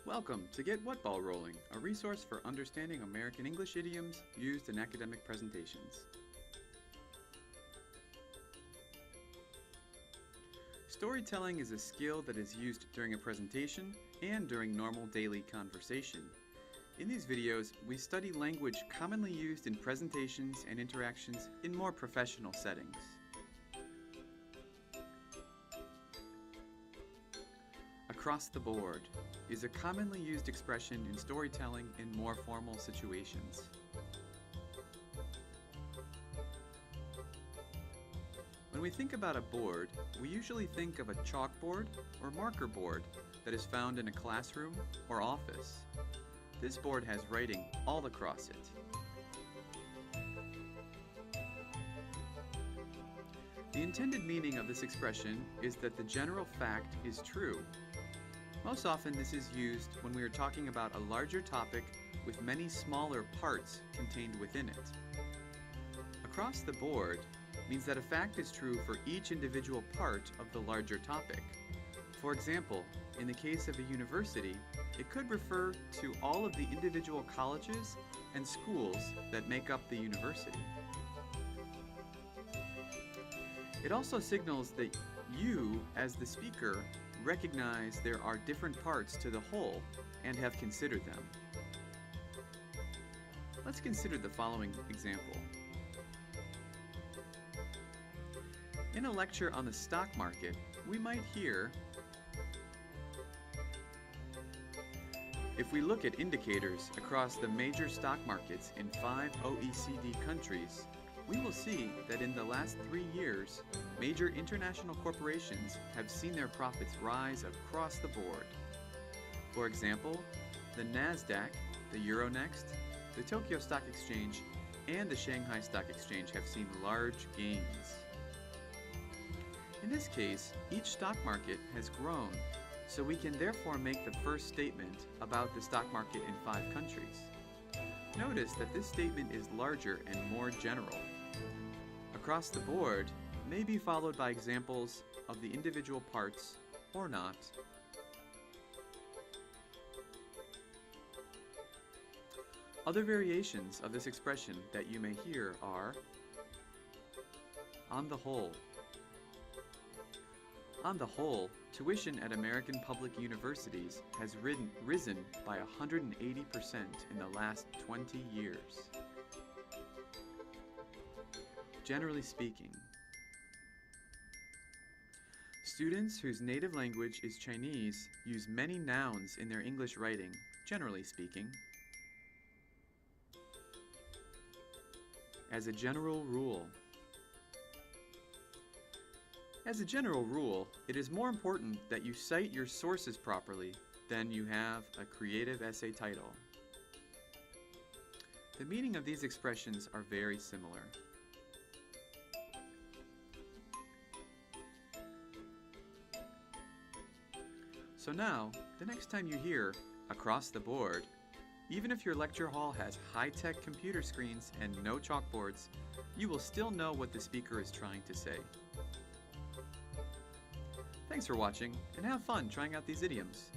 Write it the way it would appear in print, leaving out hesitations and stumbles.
Welcome to Get What Ball Rolling, a resource for understanding American English idioms used in academic presentations. Storytelling is a skill that is used during a presentation and during normal daily conversation. In these videos, we study language commonly used in presentations and interactions in more professional settings. Across the board is a commonly used expression in storytelling in more formal situations. When we think about a board, we usually think of a chalkboard or marker board that is found in a classroom or office. This board has writing all across it. The intended meaning of this expression is that the general fact is true. Most often this is used when we are talking about a larger topic with many smaller parts contained within it. Across the board means that a fact is true for each individual part of the larger topic. For example, in the case of a university, it could refer to all of the individual colleges and schools that make up the university. It also signals that you, as the speaker, recognize there are different parts to the whole and have considered them. Let's consider the following example. In a lecture on the stock market, we might hear, if we look at indicators across the major stock markets in 5 OECD countries, we will see that in the last 3 years, major international corporations have seen their profits rise across the board. For example, the NASDAQ, the Euronext, the Tokyo Stock Exchange, and the Shanghai Stock Exchange have seen large gains. In this case, each stock market has grown, so we can therefore make the first statement about the stock market in 5 countries. Notice that this statement is larger and more general. Across the board may be followed by examples of the individual parts or not. Other variations of this expression that you may hear are on the whole. On the whole, tuition at American public universities has risen by 180% in the last 20 years. Generally speaking, students whose native language is Chinese use many nouns in their English writing, generally speaking. As a general rule. As a general rule, it is more important that you cite your sources properly than you have a creative essay title. The meaning of these expressions are very similar. So now, the next time you hear across the board, even if your lecture hall has high-tech computer screens and no chalkboards, you will still know what the speaker is trying to say. Thanks for watching, and have fun trying out these idioms.